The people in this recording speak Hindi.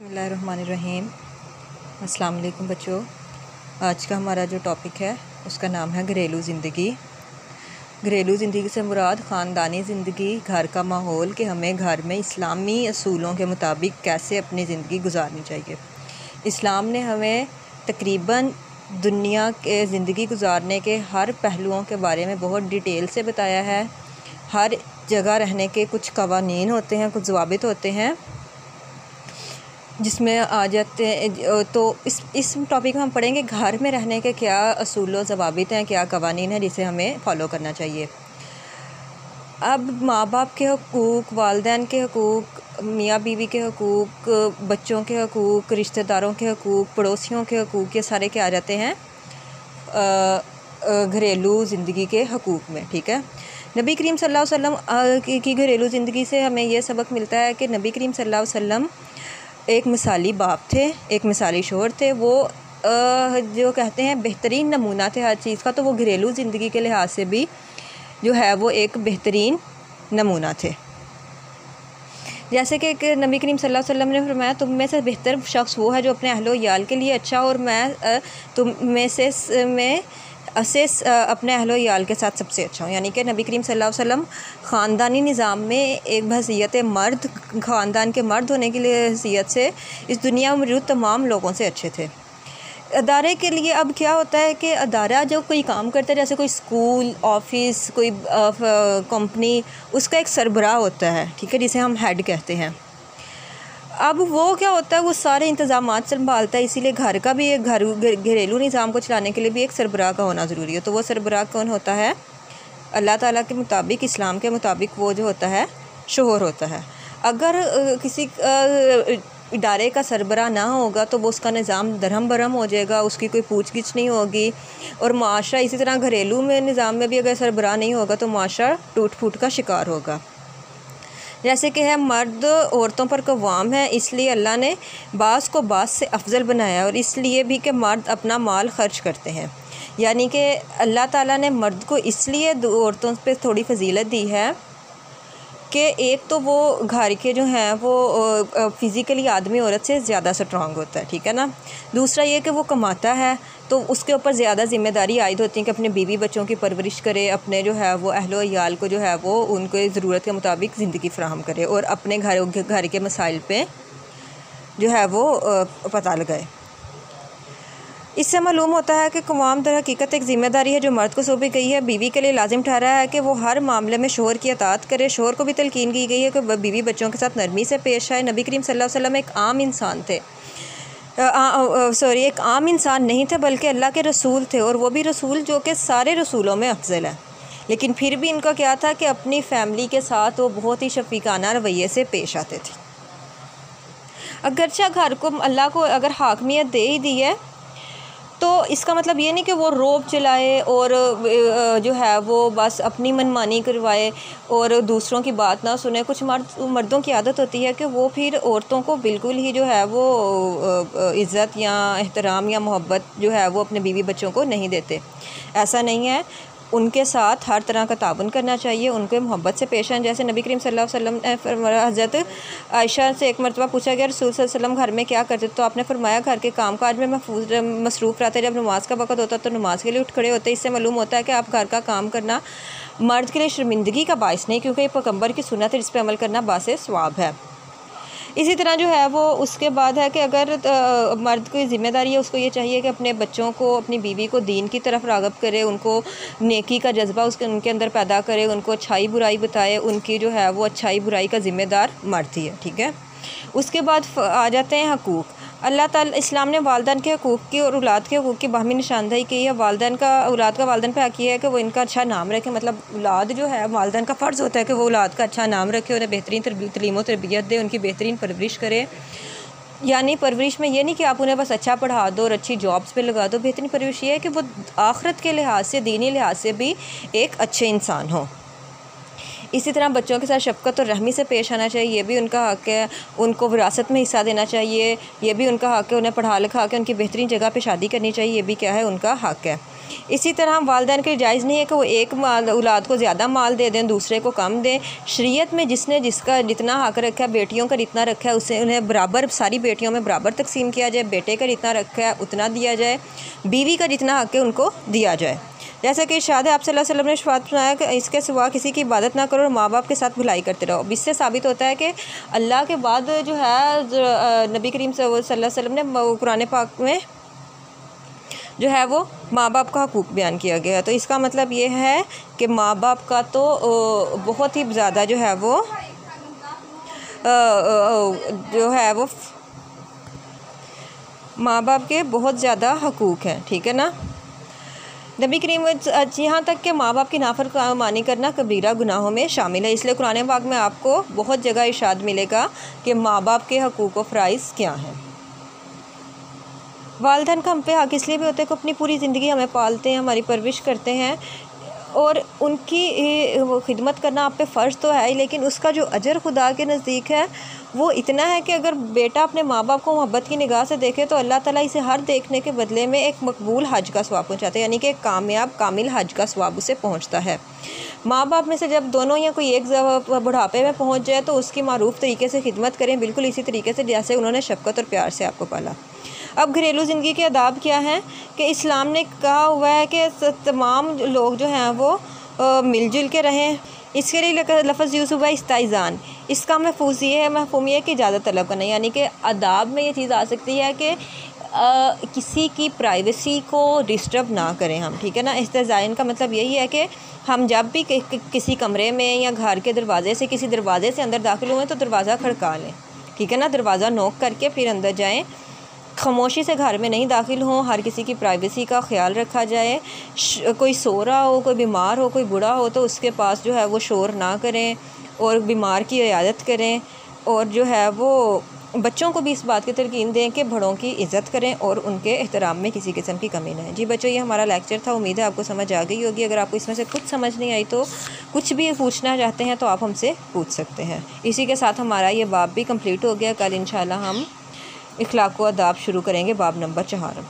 बिस्मिल्लाहिर्रहमानिर्रहीम। अस्सलाम वालेकुम बच्चों। आज का हमारा जो टॉपिक है उसका नाम है घरेलू ज़िंदगी। घरेलू ज़िंदगी से मुराद ख़ानदानी ज़िंदगी, घर का माहौल कि हमें घर में इस्लामी असूलों के मुताबिक कैसे अपनी ज़िंदगी गुजारनी चाहिए। इस्लाम ने हमें तकरीबन दुनिया के ज़िंदगी गुजारने के हर पहलुओं के बारे में बहुत डिटेल से बताया है। हर जगह रहने के कुछ कवानीन होते हैं, कुछ ज़वाबित होते हैं जिसमें आ जाते हैं। तो इस टॉपिक में हम पढ़ेंगे घर में रहने के क्या असूल व ज़वाबित हैं, क्या कवानीन हैं जिसे हमें फ़ॉलो करना चाहिए। अब माँ बाप के हकूक़, वालिदैन के हकूक़, मियाँ बीवी के हकूक़, बच्चों के हकूक़, रिश्तेदारों के हकूक़, पड़ोसियों के हकूक़, ये सारे क्या आ जाते हैं घरेलू ज़िंदगी के हकूक़ में। ठीक है। नबी करीम सल्लल्लाहु अलैहि वसल्लम की घरेलू ज़िंदगी से हमें ये सबक मिलता है कि नबी करीम सल्लल्लाहु अलैहि वसल्लम एक मिसाली बाप थे, एक मिसाली शोहर थे। वो जो कहते हैं बेहतरीन नमूना थे हर चीज़ का। तो वो घरेलू ज़िंदगी के लिहाज से भी जो है वो एक बेहतरीन नमूना थे। जैसे कि एक नबी करीम सल्लल्लाहु अलैहि वसल्लम ने फरमाया, तुम में से बेहतर शख्स वो है जो अपने अहलो याल के लिए अच्छा, और मैं तुम में से अपने अहलो याल के साथ सबसे अच्छा हूँ। यानी कि नबी करीम सल्लल्लाहु अलैहि वसल्लम ख़ानदानी निज़ाम में एक बहसीयत मर्द, ख़ानदान के मर्द होने की हैसियत से इस दुनिया में मौजूद तमाम लोगों से अच्छे थे। अदारे के लिए अब क्या होता है कि अदारा जो कोई काम करता है, जैसे कोई स्कूल, ऑफिस, कोई कंपनी, उसका एक सरबराह होता है, ठीक है, जिसे हम हेड कहते हैं। अब वो क्या होता है, वो सारे इंतज़ामात संभालता है। इसीलिए घर का भी एक घरेलू निज़ाम को चलाने के लिए भी एक सरबराह का होना ज़रूरी है। तो वो सरबराह कौन होता है? अल्लाह ताला के मुताबिक, इस्लाम के मुताबिक वो जो होता है शोहर होता है। अगर किसी इदारे का सरबराह ना होगा तो वो उसका निज़ाम दरहम बरहम हो जाएगा, उसकी कोई पूछ गिछ नहीं होगी। और माशरा इसी तरह घरेलू में निज़ाम में भी अगर सरबराह नहीं होगा तो माशरा टूट फूट का शिकार होगा। जैसे कि है मर्द औरतों पर कवाम है, इसलिए अल्लाह ने बास को बास से अफजल बनाया, और इसलिए भी कि मर्द अपना माल खर्च करते हैं। यानी कि अल्लाह ताला ने मर्द को इसलिए औरतों पे थोड़ी फजीलत दी है कि एक तो वो घर के जो हैं वो फ़िज़िकली आदमी औरत से ज़्यादा स्ट्रॉन्ग होता है, ठीक है ना। दूसरा ये कि वो कमाता है तो उसके ऊपर ज़्यादा ज़िम्मेदारी आयद होती है कि अपने बीवी बच्चों की परवरिश करे, अपने जो है वो अहलो याल को जो है वो उनको ज़रूरत के मुताबिक ज़िंदगी फ़राहम करे, और अपने घर के मसाइल पे जो है वो पता लगाए। इससे मालूम होता है कि क़वाम दर हकीकत एक ज़िम्मेदारी है जो मर्द को सौंपी गई है। बीवी के लिए लाजिम ठहरा है कि वो हर मामले में शोहर की अताअत करे। शोहर को भी तलकीन की गई है कि वह बीवी बच्चों के साथ नरमी से पेश आए। नबी करीम सल्लल्लाहु अलैहि वसल्लम एक आम इंसान थे, एक आम इंसान नहीं थे बल्कि अल्लाह के रसूल थे, और वो भी रसूल जो कि सारे रसूलों में अफजल है। लेकिन फिर भी इनका क्या था कि अपनी फ़ैमिली के साथ वो बहुत ही शफ़ीकाना रवैये से पेश आते थे। अगरचे घर को अल्लाह को अगर हाकमियत दे ही दी है तो इसका मतलब ये नहीं कि वो रोब चलाए और जो है वो बस अपनी मनमानी करवाए और दूसरों की बात ना सुने। कुछ मर्दों की आदत होती है कि वो फिर औरतों को बिल्कुल ही जो है वो इज़्ज़त या एहतराम या मोहब्बत जो है वो अपने बीवी बच्चों को नहीं देते। ऐसा नहीं है, उनके साथ हर तरह का ताबन करना चाहिए, उनके मोहब्बत से पेश आएँ। जैसे नबी करीम सल्लल्लाहु अलैहि वसल्लम ने हज़रत आयशा से एक मरतबा पूछा गया, रसूल सल्लल्लाहु अलैहि वसल्लम घर में क्या करते? तो आपने फरमाया घर के काम काज में मसरूफ़ रहते, जब नमाज का वक़्त होता तो नमाज के लिए उठ खड़े होते। इससे मालूम होता है कि आप घर का काम करना मर्द के लिए शर्मिंदगी का बाइस नहीं, क्योंकि ये पैगम्बर की सुन्नत है जिस पर अमल करना बासे सवाब है। इसी तरह जो है वो उसके बाद है कि अगर मर्द की ज़िम्मेदारी है, उसको ये चाहिए कि अपने बच्चों को, अपनी बीवी को दीन की तरफ राग़ब करे, उनको नेकी का जज्बा उनके अंदर पैदा करे, उनको अच्छाई बुराई बताए। उनकी जो है वो अच्छाई बुराई का ज़िम्मेदार मर्द ही है, ठीक है। उसके बाद आ जाते हैं हकूक़। अल्लाह ताला इस्लाम ने वालिदैन के हकूक़ की और औलाद के हकूक़ की बाहमी निशानदेही की है। औलाद का वालिदैन पे हक़ है कि वो इनका अच्छा नाम रखें। मतलब औलाद जो है वालिदैन का फ़र्ज़ होता है कि वो औलाद का अच्छा नाम रखे, उन्हें बेहतरीन तलीम व तरबियत दे, उनकी बेहतरीन परवरिश करे। यानी परवरिश में ये नहीं कि आप उन्हें बस अच्छा पढ़ा दो और अच्छी जॉब्स पे लगा दो। बेहतरीन परवरिश ये है कि वो आखिरत के लिहाज से, दीनी लिहाज से भी एक अच्छे इंसान हो। इसी तरह बच्चों के साथ शफ़क़त और रहमी से पेश आना चाहिए, ये भी उनका हक़ है। उनको विरासत में हिस्सा देना चाहिए, ये भी उनका हक़ है। उन्हें पढ़ा लिखा के उनकी बेहतरीन जगह पे शादी करनी चाहिए, ये भी क्या है, उनका हक़ है। इसी तरह वालिदैन के लिए जायज़ नहीं है कि वो एक औलाद को ज़्यादा माल दे दें, दूसरे को कम दें। शरीयत में जिसने जिसका जितना हक़ रखा है, बेटियों का जितना रखा है उसे उन्हें बराबर, सारी बेटियों में बराबर तकसीम किया जाए। बेटे का जितना रखा है उतना दिया जाए, बीवी का जितना हक़ है उनको दिया जाए। जैसा कि इरशाद है आप सल्लल्लाहु अलैहि वसल्लम ने इरशाद फरमाया कि इसके सिवा किसी की इबादत ना करो और माँ बाप के साथ भलाई करते रहो। इससे साबित होता है कि अल्लाह के बाद जो है नबी करीम सल्लल्लाहु अलैहि वसल्लम ने कुरान पाक में जो है वो माँ बाप का हकूक़ बयान किया गया है। तो इसका मतलब ये है कि माँ बाप का तो बहुत ही ज़्यादा जो है वो माँ बाप के बहुत ज़्यादा हकूक़ हैं, ठीक है ना। नबी करीम यहाँ तक कि माँ बाप की नाफरमानी करना कबीरा गुनाहों में शामिल है। इसलिए कुरान पाक में आपको बहुत जगह इरशाद मिलेगा कि माँ बाप के हकूक़ व फ़राइज़ क्या हैं। वालिदैन का हम पे हक़ इसलिए भी होता है कि अपनी पूरी ज़िंदगी हमें पालते हैं, हमारी परवरिश करते हैं और उनकी वो खिदमत करना आप पे फ़र्ज़ तो है ही, लेकिन उसका जो अजर खुदा के नज़दीक है वो इतना है कि अगर बेटा अपने माँ बाप को मोहब्बत की निगाह से देखे तो अल्लाह ताला इसे हर देखने के बदले में एक मकबूल हज का सवाब पहुँचाता है, यानी कि एक कामयाब कामिल हज का सवाब उसे पहुँचता है। माँ बाप में से जब दोनों या कोई एक बुढ़ापे में पहुँच जाए तो उसकी मारूफ़ तरीके से खिदमत करें, बिल्कुल इसी तरीके से जैसे उन्होंने शफ़क़त और प्यार से आपको पाला। अब घरेलू ज़िंदगी के आदाब क्या हैं कि इस्लाम ने कहा हुआ है कि तमाम लोग जो हैं वो मिलजुल के रहें। इसके लिए लफ्ज़ यूज़ हुआ है इस्ताइज़ान। इसका मफ़हूम ये है कि इजाज़त तलब करना, यानी कि आदाब में ये चीज़ आ सकती है कि किसी की प्राइवेसी को डिस्टर्ब ना करें हम, ठीक है ना। इस्ताइज़ान का मतलब यही है कि हम जब भी किसी कमरे में या घर के दरवाज़े से किसी दरवाज़े से अंदर दाखिल हुए तो दरवाज़ा खड़का लें, ठीक है ना। दरवाज़ा नॉक करके फिर अंदर जाएँ, खामोशी से घर में नहीं दाखिल हों, हर किसी की प्राइवेसी का ख्याल रखा जाए। कोई सो रहा हो, कोई बीमार हो, कोई बूढ़ा हो तो उसके पास जो है वो शोर ना करें और बीमार की इयादत करें। और जो है वो बच्चों को भी इस बात की तरकीन दें कि बड़ों की इज़्ज़त करें और उनके एहतराम में किसी किस्म की कमी ना है। जी बच्चों, ये हमारा लेक्चर था, उम्मीद है आपको समझ आ गई होगी। अगर आपको इसमें से कुछ समझ नहीं आई तो कुछ भी पूछना चाहते हैं तो आप हमसे पूछ सकते हैं। इसी के साथ हमारा ये बाब भी कंप्लीट हो गया। कल इंशाल्लाह हम इखलाक व आदाब शुरू करेंगे, बाब नंबर 4।